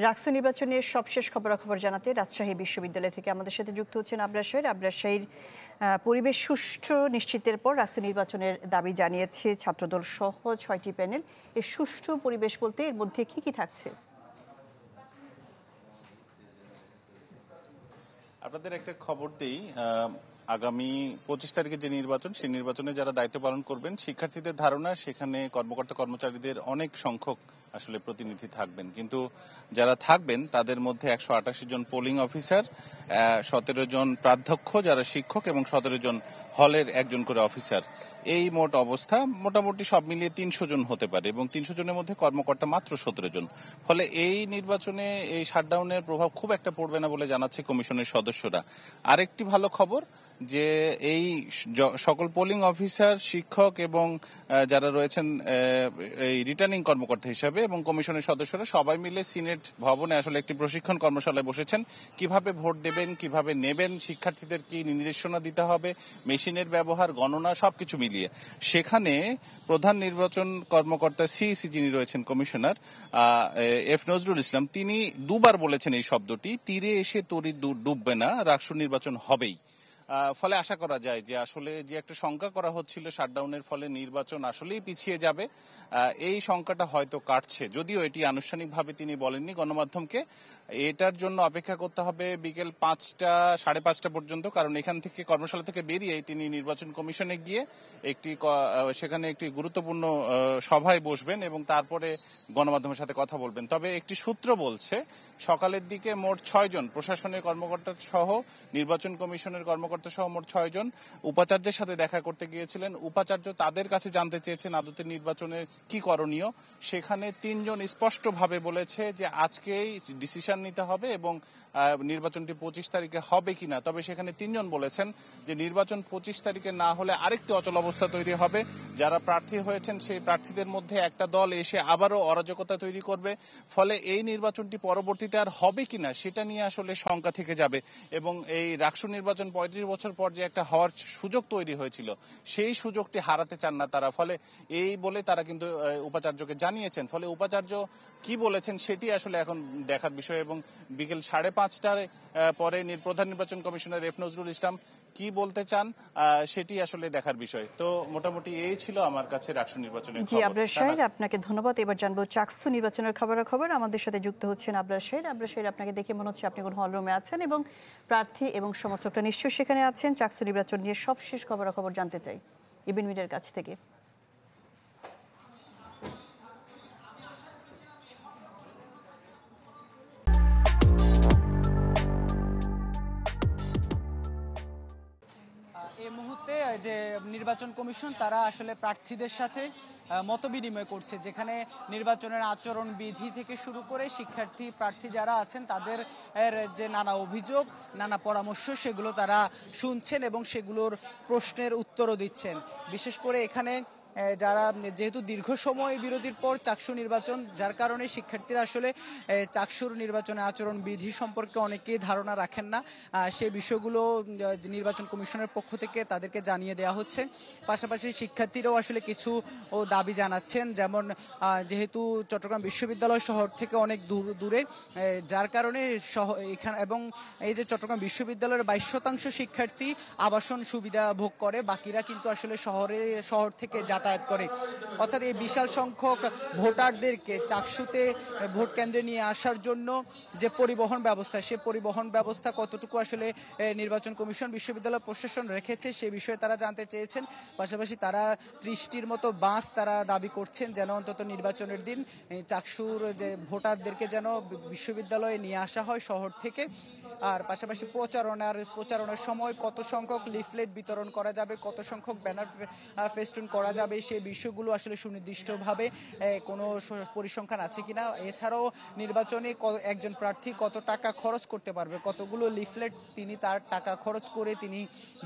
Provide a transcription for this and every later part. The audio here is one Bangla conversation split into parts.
রাকসু নির্বাচনের সবশেষ খবরাখবর জানাতে রাজশাহী বিশ্ববিদ্যালয় থেকে আমাদের সাথে যুক্ত হচ্ছেন আবরার শাহীর। পরিবেশ সুষ্ঠু নিশ্চিতের পর রাকসু নির্বাচনের দাবি জানিয়েছে ছাত্রদল সহ ৬টি প্যানেল। এই সুষ্ঠু পরিবেশ বলতে এর মধ্যে কি কি থাকছে? আপনাদের একটা খবর দেই, আগামী 25 তারিখে যে নির্বাচন, সেই নির্বাচনে যারা দায়িত্ব পালন করবেন, শিক্ষার্থীদের ধারণা সেখানে কর্মকর্তা কর্মচারীদের অনেক সংখ্যক আসলে প্রতিনিধি থাকবেন, কিন্তু যারা থাকবেন তাদের মধ্যে 188 জন পোলিং অফিসার, 17 জন প্রাধ্যক্ষ যারা শিক্ষক এবং 17 জন হলের একজন করে অফিসার। এই মোট অবস্থা মোটামুটি সব মিলিয়ে 300 জন হতে পারে এবং 300 জনের মধ্যে কর্মকর্তা মাত্র 17 জন। ফলে এই নির্বাচনে এই শাটডাউনের প্রভাব খুব একটা পড়বে না বলে জানাচ্ছে কমিশনের সদস্যরা। আরেকটি ভালো খবর যে এই সকল পোলিং অফিসার, শিক্ষক এবং যারা রয়েছেন এই রিটার্নিং কর্মকর্তা হিসাবে এবং কমিশনের সদস্যরা সবাই মিলে সিনেট ভবনে আসলে একটি প্রশিক্ষণ কর্মশালায় বসেছেন। কিভাবে ভোট দেবেন, কিভাবে নেবেন, শিক্ষার্থীদের কি নির্দেশনা দিতে হবে, মেশিনের ব্যবহার, গণনা সবকিছু মিলিয়ে সেখানে প্রধান নির্বাচন কর্মকর্তা সিইসি যিনি রয়েছেন কমিশনার এফ নজরুল ইসলাম, তিনি দুবার বলেছেন এই শব্দটি, তীরে এসে তরি ডুববে না, রাকসু নির্বাচন হবেই। ফলে আশা করা যায় যে আসলে যে একটা শঙ্কা করা হচ্ছিল শাটডাউনের ফলে নির্বাচন আসলেই পিছিয়ে যাবে, এই শঙ্কাটা হয়তো কাটছে। যদিও এটি আনুষ্ঠানিকভাবে তিনি বলেননি গণমাধ্যমকে। এটার জন্য অপেক্ষা করতে হবে বিকেল 5টা, 5:30 পর্যন্ত, কারণ এখান থেকে কর্মশালা থেকে বেরিয়ে তিনি নির্বাচন কমিশনে গিয়ে সেখানে একটি গুরুত্বপূর্ণ সভায় বসবেন এবং তারপরে গণমাধ্যমের সাথে কথা বলবেন। তবে একটি সূত্র বলছে সকালের দিকে মোট 6 জন প্রশাসনের কর্মকর্তা সহ নির্বাচন কমিশনের কর্মকর্তা সহ মোট 6 জন উপাচার্যের সাথে দেখা করতে গিয়েছিলেন। উপাচার্য তাদের কাছে জানতে চেয়েছেন আদতে নির্বাচনের কি করণীয়। সেখানে 3 জন স্পষ্টভাবে বলেছে যে আজকেই ডিসিশন নিতে হবে এবং নির্বাচনটি 25 তারিখে হবে কিনা। তবে সেখানে 3 জন বলেছেন যে নির্বাচন 25 তারিখে না হলে আরেকটি অচল অবস্থা তৈরি হবে। যারা প্রার্থী হয়েছেন সেই প্রার্থীদের মধ্যে একটা দল এসে আবারও অরাজকতা তৈরি করবে। ফলে এই নির্বাচনটি পরবর্তীতে আর হবে কিনা সেটা নিয়ে আসলে শঙ্কা থেকে যাবে এবং এই রাকসু নির্বাচন 35 বছর পর যে একটা হওয়ার সুযোগ তৈরি হয়েছিল সেই সুযোগটি হারাতে চান না তারা। ফলে এই বলে তারা কিন্তু উপাচার্যকে জানিয়েছেন। ফলে উপাচার্য কি বলেছেন সেটি আসলে এখন দেখার বিষয় এবং বিকেল 5:30টার পরে প্রধান নির্বাচন কমিশনার এফ নজরুল ইসলাম কি বলতে চান সেটি আসলে দেখার বিষয়। তো মোটামুটি এই ছিল আমার কাছে রাকসু নির্বাচনের খবর। জি আবরার শাহীর, আপনাকে ধন্যবাদ। এবার জানবো চাকসু নির্বাচনের খবর। আমাদের সাথে যুক্ত হচ্ছেন আবরার শাহীর, আপনাকে দেখে মনে হচ্ছে আপনি কোন হলরুমে আছেন এবং প্রার্থী এবং সমর্থকরা নিশ্চয়ই সেখানে আছেন। চাকসু নির্বাচন নিয়ে সবশেষ খবর জানতে চাই ইবিন মিডিয়ার কাছ থেকে। এই মুহূর্তে যে নির্বাচন কমিশন তারা আসলে প্রার্থীদের সাথে মতবিনিময় করছে, যেখানে নির্বাচনের আচরণ বিধি থেকে শুরু করে শিক্ষার্থী প্রার্থী যারা আছেন তাদের যে নানা অভিযোগ, নানা পরামর্শ সেগুলো তারা শুনছেন এবং সেগুলোর প্রশ্নের উত্তরও দিচ্ছেন। বিশেষ করে এখানে যারা যেহেতু দীর্ঘ সময় বিরতির পর চাকসু নির্বাচন, যার কারণে শিক্ষার্থীরা আসলে চাকসুর নির্বাচনে আচরণ বিধি সম্পর্কে অনেকেই ধারণা রাখেন না। সেই বিষয়গুলো নির্বাচন কমিশনের পক্ষ থেকে তাদেরকে জানিয়ে দেওয়া হচ্ছে। পাশাপাশি শিক্ষার্থীরাও আসলে কিছু দাবি জানাচ্ছেন, যেমন যেহেতু চট্টগ্রাম বিশ্ববিদ্যালয় শহর থেকে অনেক দূরে, যার কারণে এখানে এবং এই যে চট্টগ্রাম বিশ্ববিদ্যালয়ের 22% শিক্ষার্থী আবাসন সুবিধা ভোগ করে, বাকিরা কিন্তু আসলে শহর থেকে যাতায়াত করে। অর্থাৎ এই বিশাল সংখ্যক ভোটারদেরকে চাকসুতে ভোট কেন্দ্রে নিয়ে আসার জন্য যে পরিবহন ব্যবস্থা, সে পরিবহন ব্যবস্থা কতটুকু আসলে নির্বাচন কমিশন, বিশ্ববিদ্যালয় প্রশাসন রেখেছে সে বিষয়ে তারা জানতে চেয়েছেন। পাশাপাশি তারা 30টির মতো বাস তারা দাবি করছেন যেন অন্তত নির্বাচনের দিন চাকসুর যে ভোটারদেরকে যেন বিশ্ববিদ্যালয়ে নিয়ে আসা হয় শহর থেকে। আর পাশাপাশি প্রচারণার সময় কত সংখ্যক লিফলেট বিতরণ করা যাবে, কত সংখ্যক ব্যানার ফেস্টুন করা যাবে, সেই বিষয়গুলো আসলে সুনির্দিষ্টভাবে কোনো পরিসংখ্যান আছে কিনা। এছাড়াও নির্বাচনে একজন প্রার্থী কত টাকা খরচ করতে পারবে, কতগুলো লিফলেট তিনি তার টাকা খরচ করে তিনি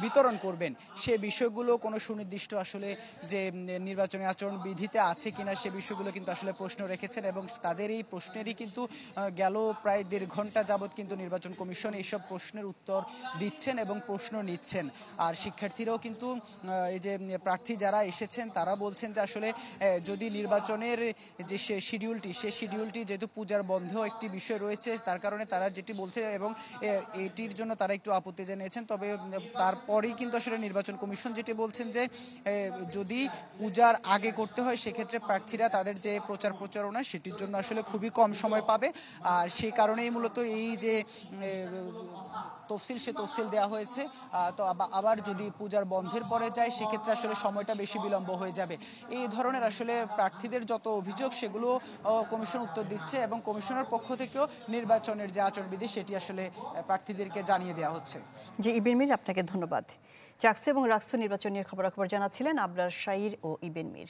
বিতরণ করবেন, সে বিষয়গুলো কোনো সুনির্দিষ্ট আসলে যে নির্বাচনী আচরণ বিধিতে আছে কিনা সে বিষয়গুলো কিন্তু আসলে প্রশ্ন রেখেছেন এবং তাদের এই প্রশ্নেরই কিন্তু গেল প্রায় 1.5 ঘন্টা যাবৎ কিন্তু নির্বাচন কমিশন এইসব প্রশ্নের উত্তর দিচ্ছেন এবং প্রশ্ন নিচ্ছেন। আর শিক্ষার্থীরাও কিন্তু এই যে প্রার্থী যারা এসেছেন তারা বলছেন যে আসলে যদি নির্বাচনের যে সেই শিডিউলটি যেহেতু পূজার বন্ধেও একটি বিষয় রয়েছে, তার কারণে তারা যেটি বলছে এবং এটির জন্য তারা একটু আপত্তি জানিয়েছেন। তবে তারপরেই কিন্তু আসলে নির্বাচন কমিশন যেটি বলছেন যে যদি পূজার আগে করতে হয় সেক্ষেত্রে প্রার্থীরা তাদের যে প্রচারণা সেটির জন্য আসলে খুবই কম সময় পাবে। আর সেই কারণেই মূলত এই যে তফসিল দেওয়া হয়েছে। তো আবার যদি পূজার বন্ধের পরে যায় সেক্ষেত্রে আসলে সময়টা বেশি বিলম্ব হয়ে যাবে। এই ধরনের আসলে প্রার্থীদের যত অভিযোগ সেগুলো কমিশন উত্তর দিচ্ছে এবং কমিশনের পক্ষ থেকেও নির্বাচনের যে আচরণবিধি সেটি আসলে প্রার্থীদেরকে জানিয়ে দেওয়া হচ্ছে। জি, ইবেন মীর, আপনাকে ধন্যবাদ। চাকসু এবং রাকসু নির্বাচন নিয়ে খবরাখবর জানাচ্ছিলেন আবরার শাহীর ও ইবেন মীর।